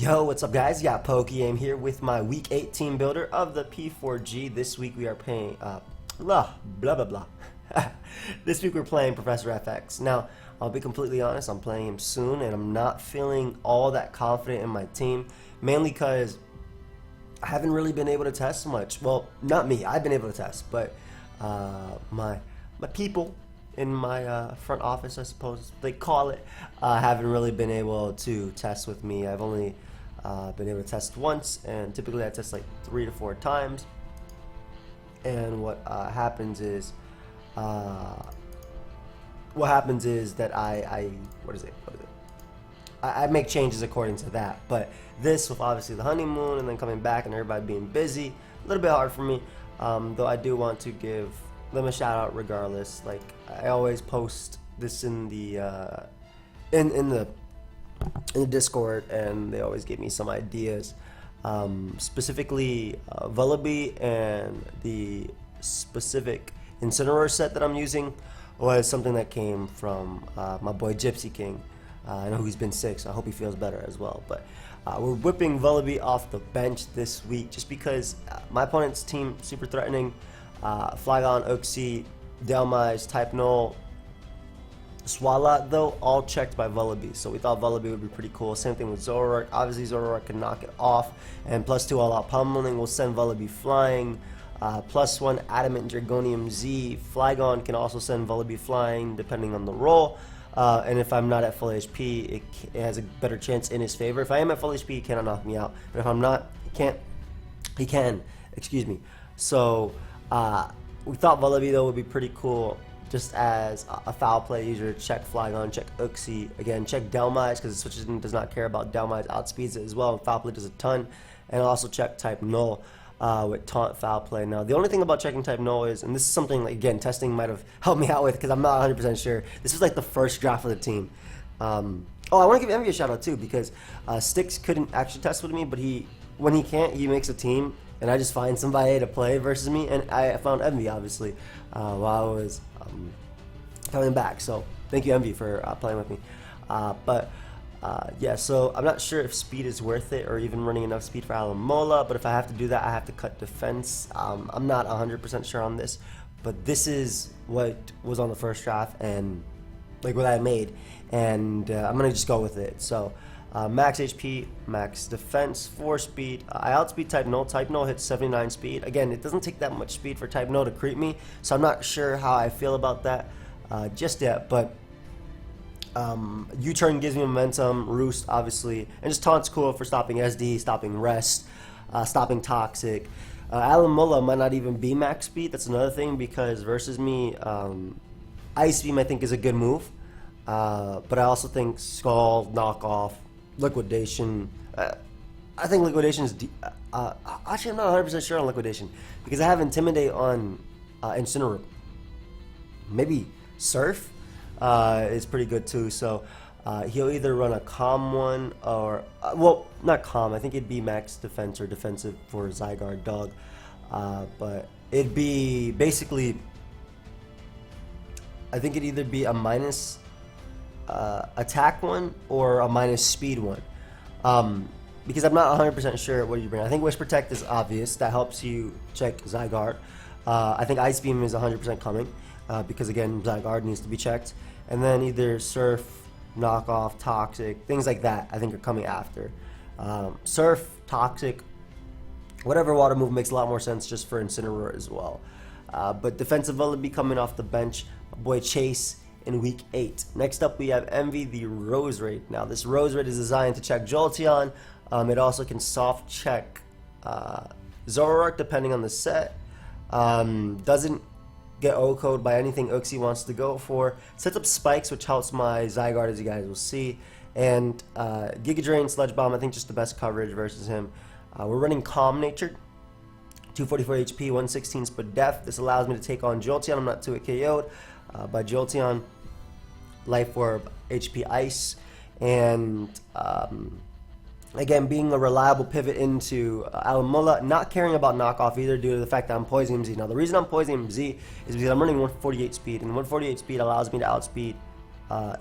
Yo, what's up guys? Yeah, PokeaimMD here with my week 8 team builder of the P4G. This week we are playing, blah, blah, blah, blah. This week we're playing ProfesseurFX. Now, I'll be completely honest, I'm playing him soon and I'm not feeling all that confident in my team. Mainly because I haven't really been able to test much. Well, not me, I've been able to test, but my people in my front office, I suppose they call it, haven't really been able to test with me. I've only been able to test once, and typically I test like 3 to 4 times. And what happens is that I make changes according to that. But this, with obviously the honeymoon and then coming back and everybody being busy, a little bit hard for me. Though I do want to give them a shout out regardless. Like I always post this in the in the Discord, and they always give me some ideas. Specifically, Vullaby and the specific Incineroar set that I'm using was something that came from my boy Gypsy King. I know he's been sick, so I hope he feels better as well. But we're whipping Vullaby off the bench this week just because my opponent's team super threatening. Flygon, Uxie, Delmise, Type Null, Swalot, though, all checked by Vullaby. So we thought Vullaby would be pretty cool. Same thing with Zoroark. Obviously, Zoroark can knock it off. And +2 all-out pummeling will send Vullaby flying. +1 Adamant Dragonium Z. Flygon can also send Vullaby flying depending on the roll. And if I'm not at full HP, it has a better chance in his favor. If I am at full HP, he cannot knock me out. But if I'm not, he can, excuse me. So we thought Vullaby, though, would be pretty cool just as a foul play user. Check Flygon, check Uxie, again check Delmise because it switches and does not care about Delmise, outspeeds it as well, and foul play does a ton. And also check Type Null with taunt foul play. Now the only thing about checking Type Null is, and this is something like, again, testing might have helped me out with because I'm not 100% sure, this is like the first draft of the team. Oh, I want to give Envy a shout out too, because Styx couldn't actually test with me, but when he can't, he makes a team and I just find somebody to play versus me, and I found Envy obviously while I was coming back. So thank you, Envy, for playing with me. Yeah, so I'm not sure if speed is worth it or even running enough speed for Alomola, but if I have to do that, I have to cut defense. I'm not 100% sure on this, but this is what was on the first draft and like what I made, and I'm gonna just go with it. So max HP, max defense, 4 speed. I outspeed Type Null. Type Null hits 79 speed. Again, it doesn't take that much speed for Type Null to creep me, so I'm not sure how I feel about that just yet. But U-turn gives me momentum, Roost obviously, and just Taunt's cool for stopping SD, stopping Rest, stopping Toxic. Alomola might not even be max speed. That's another thing, because versus me, Ice Beam I think is a good move, but I also think Skull, Knockoff, Liquidation. I think Liquidation is actually I'm not 100% sure on Liquidation because I have Intimidate on Incineroar. Maybe Surf is pretty good too. So he'll either run a Calm one or well, not Calm. I think it'd be max defense or defensive for Zygarde Dog, but it'd be basically, I think it'd either be a minus attack one or a minus speed one, because I'm not 100% sure what you bring. I think Wish Protect is obvious, that helps you check Zygarde. I think Ice Beam is 100% coming, because again Zygarde needs to be checked, and then either Surf, Knockoff, Toxic, things like that I think are coming after. Surf, Toxic, whatever water move makes a lot more sense just for Incineroar as well. But defensive Vullaby coming off the bench, my boy Chase in week 8. Next up we have Envy, the Roserade. Now this Roserade is designed to check Jolteon. It also can soft check Zoroark depending on the set. Doesn't get O-code by anything Uxie wants to go for. Sets up spikes, which helps my Zygarde, as you guys will see. And Giga Drain, Sludge Bomb, I think just the best coverage versus him. We're running Calm Natured, 244 HP, 116 Split Def. This allows me to take on Jolteon. I'm not too KO'd by Jolteon. Life Orb, HP Ice, and again, being a reliable pivot into Alomola, not caring about knockoff either due to the fact that I'm poisoning Z. Now the reason I'm poisoning Z is because I'm running 148 speed, and 148 speed allows me to outspeed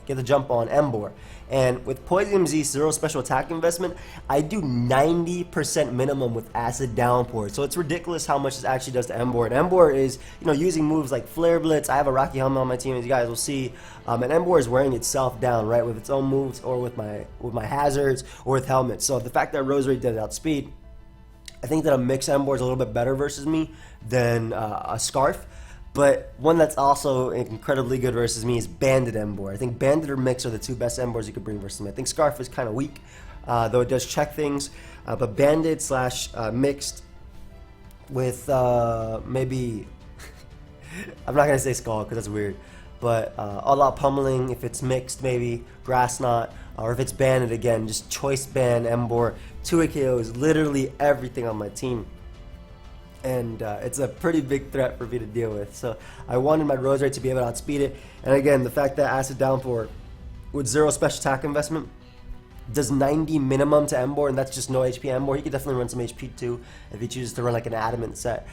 get the jump on Emboar. And with pokeaimMD 0 special attack investment, I do 90% minimum with acid downpour. So it's ridiculous how much this actually does to Emboar. And Emboar is, using moves like Flare Blitz. I have a Rocky Helmet on my team, as you guys will see. And Emboar is wearing itself down, right, with its own moves or with my hazards or with helmets. So the fact that Roserade did outspeed, I think that a mixed Emboar is a little bit better versus me than a Scarf. But one that's also incredibly good versus me is Bandit Emboar. I think Bandit or Mix are the two best Emboars you could bring versus me. I think Scarf is kind of weak, though it does check things. But Bandit slash mixed with maybe, I'm not going to say Skull because that's weird. But All Out Pummeling, if it's mixed maybe, Grass Knot, or if it's Bandit again, just choice ban Emboar. 2 KO is literally everything on my team. And it's a pretty big threat for me to deal with. So I wanted my Roserade to be able to outspeed it. And again, the fact that Acid Downpour with 0 special attack investment does 90 minimum to Emboar, and that's just no HP Emboar. He could definitely run some HP too if he chooses to run like an Adamant set.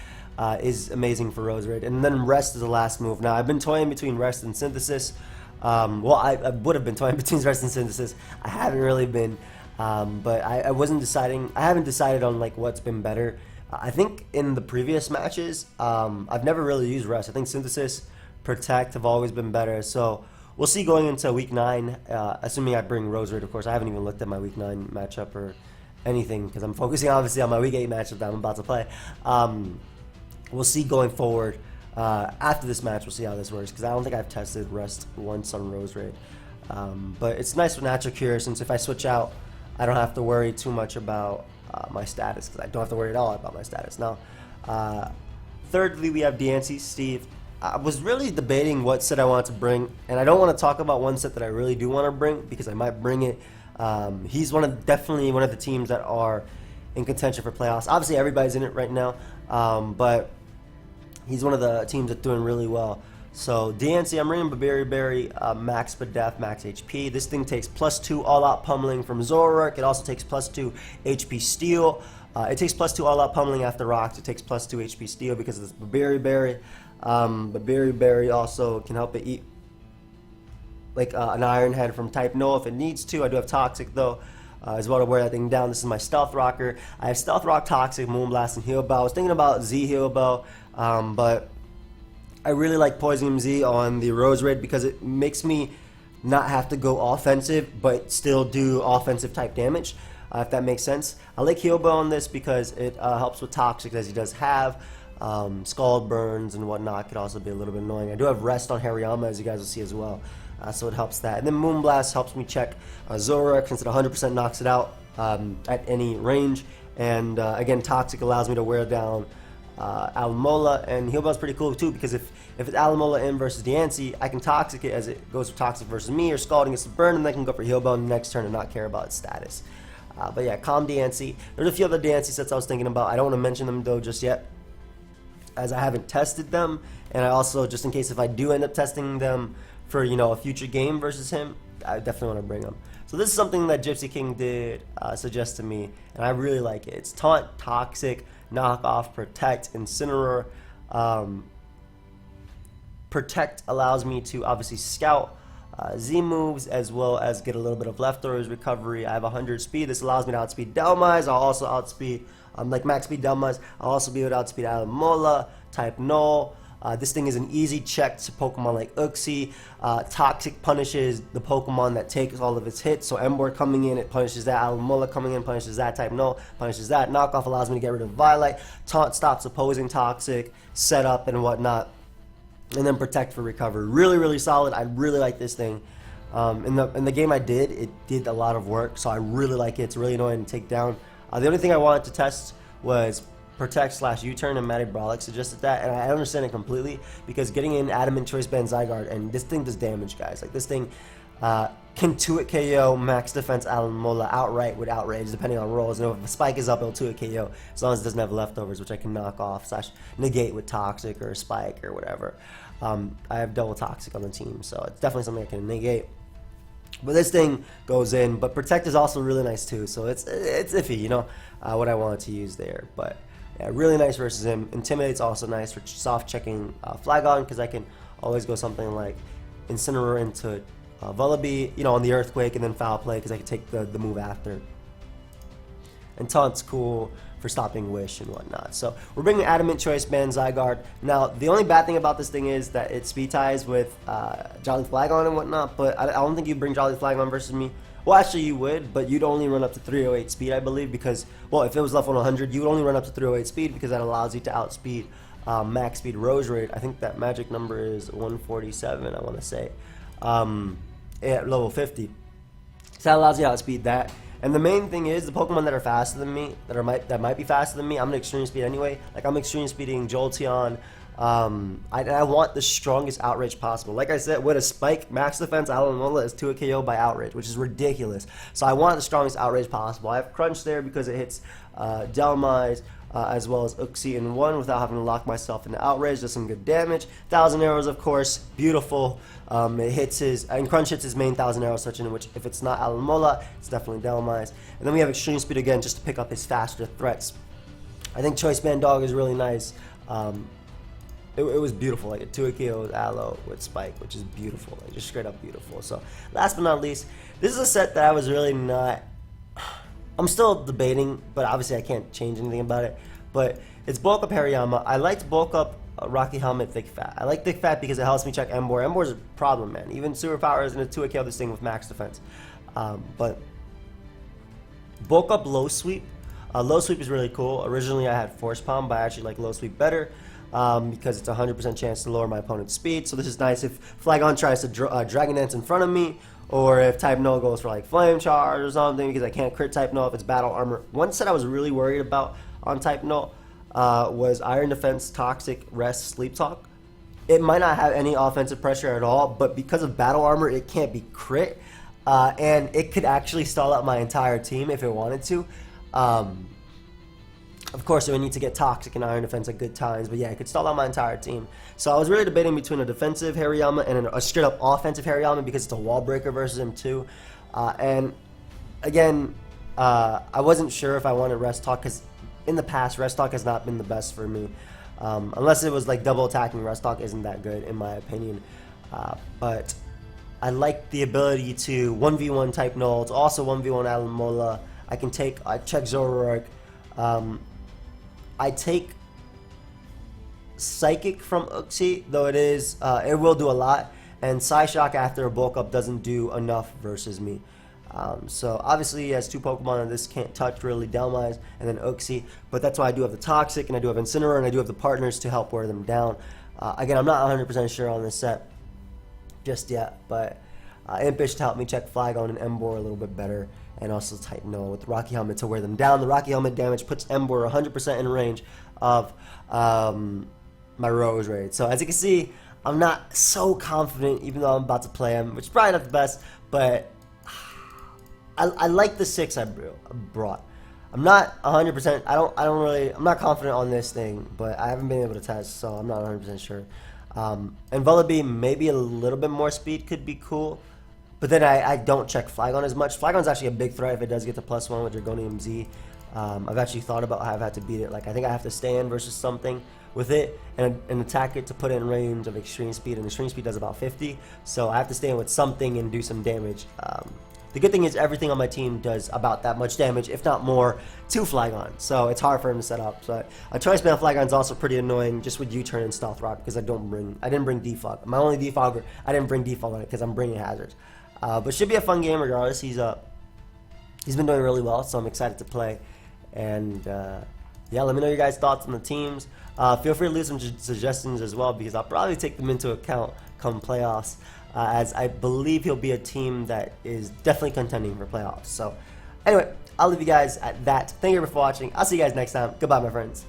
Is amazing for Roserade. And then Rest is the last move. Now I've been toying between Rest and Synthesis. Well, I would have been toying between Rest and Synthesis. I haven't really been, but I wasn't deciding. I haven't decided on like what's been better. I think in the previous matches, I've never really used Rest. I think Synthesis, Protect have always been better. So we'll see going into Week 9, assuming I bring Roserade, of course. I haven't even looked at my Week 9 matchup or anything because I'm focusing obviously on my Week 8 matchup that I'm about to play. We'll see going forward. After this match, we'll see how this works because I don't think I've tested Rest once on Roserade. But it's nice with Natural Cure since if I switch out, I don't have to worry too much about my status because I don't have to worry at all about my status. Now, thirdly, we have DNC Steve. I was really debating what set I wanted to bring, and I don't want to talk about one set that I really do want to bring because I might bring it. He's definitely one of the teams that are in contention for playoffs. Obviously, everybody's in it right now, but he's one of the teams that's doing really well. So DNC, I'm bringing Berry, max Spadef, max HP. This thing takes +2 all-out pummeling from Zoroark. It also takes +2 HP Steel. It takes +2 all-out pummeling after rocks. It takes +2 HP Steel because of this Berry. But Berry also can help it eat like an Iron Head from type No if it needs to. I do have Toxic though, as well to wear that thing down. This is my Stealth Rocker. I have Stealth Rock, Toxic, Moonblast, and Heal Bell. I was thinking about Z Heal Bell, but I really like pokeaimMD on the Roserade because it makes me not have to go offensive but still do offensive type damage, if that makes sense. I like Heal Bell on this because it helps with Toxic as he does have. Scald burns and whatnot could also be a little bit annoying. I do have Rest on Hariyama as you guys will see as well, so it helps that. And then Moonblast helps me check Zoroark since it 100% knocks it out at any range. And again, Toxic allows me to wear down Alamola, and Heal Bell's pretty cool too because if it's Alamola in versus Diancie, I can Toxic it as it goes for Toxic versus me, or Scalding gets to burn, and then I can go for Heal Bell in the next turn and not care about its status. But yeah, Calm Diancie. There's a few other Diancie sets I was thinking about. I don't want to mention them though just yet, as I haven't tested them, and I also, just in case if I do end up testing them for a future game versus him, I definitely want to bring them. So this is something that Gypsy King did suggest to me, and I really like it. It's Taunt, Toxic, Knockoff, Protect, Incineroar. Protect allows me to obviously scout Z moves as well as get a little bit of leftovers recovery. I have 100 speed. This allows me to outspeed Delmise. I'll also outspeed like max speed Delmise. I'll also be able to outspeed Alamola, type Null. This thing is an easy check to Pokemon like Uxie. Toxic punishes the Pokemon that takes all of its hits. So Emboar coming in, it punishes that. Alamola coming in, punishes that. Type Null punishes that. Knockoff allows me to get rid of Violet. Taunt stops opposing Toxic, setup and whatnot. And then Protect for recovery. Really, really solid. I really like this thing. In the game I did, it did a lot of work, so I really like it. It's really annoying to take down. The only thing I wanted to test was Protect / U-turn, and Matty Brawlix suggested that, and I understand it completely because getting in Adamant Choice Band Zygarde, and this thing does damage, guys. Like this thing can 2-hit KO max defense Alamola outright with outrage depending on rolls. And if a spike is up, it'll 2-hit KO as long as it doesn't have leftovers, which I can knock off / negate with Toxic or Spike or whatever. I have double Toxic on the team, so it's definitely something I can negate. But this thing goes in, but Protect is also really nice too, so it's iffy, what I wanted to use there. But yeah, really nice versus him. Intimidate's also nice for soft checking Flagon because I can always go something like Incineroar into Vullaby, you know, on the Earthquake, and then Foul Play because I can take the move after. And Taunt's cool for stopping Wish and whatnot. So we're bringing Adamant, Choice Band, Zygarde. Now, the only bad thing about this thing is that it speed ties with Jolly Flagon and whatnot, but I don't think you bring Jolly Flagon versus me. Well, actually you would, but you'd only run up to 308 speed, I believe, because, well, if it was left on 100, you would only run up to 308 speed because that allows you to outspeed max speed Roserade. I think that magic number is 147, I want to say, at level 50. So that allows you to outspeed that. And the main thing is the Pokemon that are faster than me, that might be faster than me, I'm gonna extreme speed anyway. Like I'm extreme speeding Jolteon. I want the strongest outrage possible. Like I said, with a Spike max defense, Alomola is 2 KO by outrage, which is ridiculous. So I want the strongest outrage possible. I have Crunch there because it hits Delmise, as well as Uxie in one without having to lock myself into outrage. Does some good damage. 1,000 arrows, of course, beautiful. It hits and Crunch hits his main 1,000 arrow such in which if it's not Alomola, it's definitely Delmise. And then we have Extreme Speed again just to pick up his faster threats. I think Choice Band Dog is really nice. It was beautiful, like a 2 KO with Aloe with Spike, which is beautiful, like just straight up beautiful. So last but not least, this is a set that I was really not. I'm still debating, but obviously I can't change anything about it. But it's bulk up Hariyama. I like to bulk up Rocky Helmet Thick Fat. I like Thick Fat because it helps me check Emboar. Emboar's a problem, man. Even Superpower isn't a 2 KO this thing with max defense. But bulk up Low Sweep. Low Sweep is really cool. Originally I had Force Palm, but I actually like Low Sweep better. Because it's a 100% chance to lower my opponent's speed. So this is nice if Flagon tries to Dragon Dance in front of me, or if Type Null goes for like Flame Charge or something, because I can't crit Type Null if it's Battle Armor. One set I was really worried about on Type Null was Iron Defense, Toxic, Rest, Sleep Talk. It might not have any offensive pressure at all, but because of Battle Armor, it can't be crit, and it could actually stall out my entire team if it wanted to. Of course, it would need to get Toxic and Iron Defense at good times, but yeah, it could stall out my entire team. So I was really debating between a defensive Hariyama and a straight up offensive Hariyama because it's a wall breaker versus him too. And again, I wasn't sure if I wanted Rest Talk because in the past, Rest Talk has not been the best for me. Unless it was like double attacking, Rest Talk isn't that good in my opinion. But I like the ability to 1v1 Type Null. It's also 1v1 Alomola. I check Zoroark. I take Psychic from Uxie, though it will do a lot, and Psyshock after a bulk up doesn't do enough versus me. So obviously he has 2 Pokemon and this can't touch really, Delmise and then Uxie, but that's why I do have the Toxic and I do have Incineroar and I do have the partners to help wear them down. Again, I'm not 100% sure on this set just yet, but Impish to help me check Flagon and Emboar a little bit better, and also Type Null with Rocky Helmet to wear them down. The Rocky Helmet damage puts Emboar 100% in range of my Roserade. So as you can see, I'm not so confident even though I'm about to play him, which is probably not the best, but I like the 6 I brought. I'm not 100%, I'm not confident on this thing, but I haven't been able to test, so I'm not 100% sure. And Vullaby, maybe a little bit more speed could be cool. But then I don't check Flagon as much. Flagon's actually a big threat if it does get to +1 with Dragonium Z. I've actually thought about how I've had to beat it. Like I think I have to stand versus something with it and attack it to put it in range of Extreme Speed, and Extreme Speed does about 50. So I have to stand with something and do some damage. The good thing is everything on my team does about that much damage, if not more, to Flagon. So it's hard for him to set up. So a Choice Band Flagon's also pretty annoying just with U-Turn and Stealth Rock because I didn't bring Defog. My only Defogger, I didn't bring Defog on it because I'm bringing Hazards. But should be a fun game regardless. He's been doing really well, so I'm excited to play. And yeah, let me know your guys' thoughts on the teams. Feel free to leave some suggestions as well because I'll probably take them into account come playoffs, as I believe he'll be a team that is definitely contending for playoffs. So anyway, I'll leave you guys at that. Thank you for watching. I'll see you guys next time. Goodbye, my friends.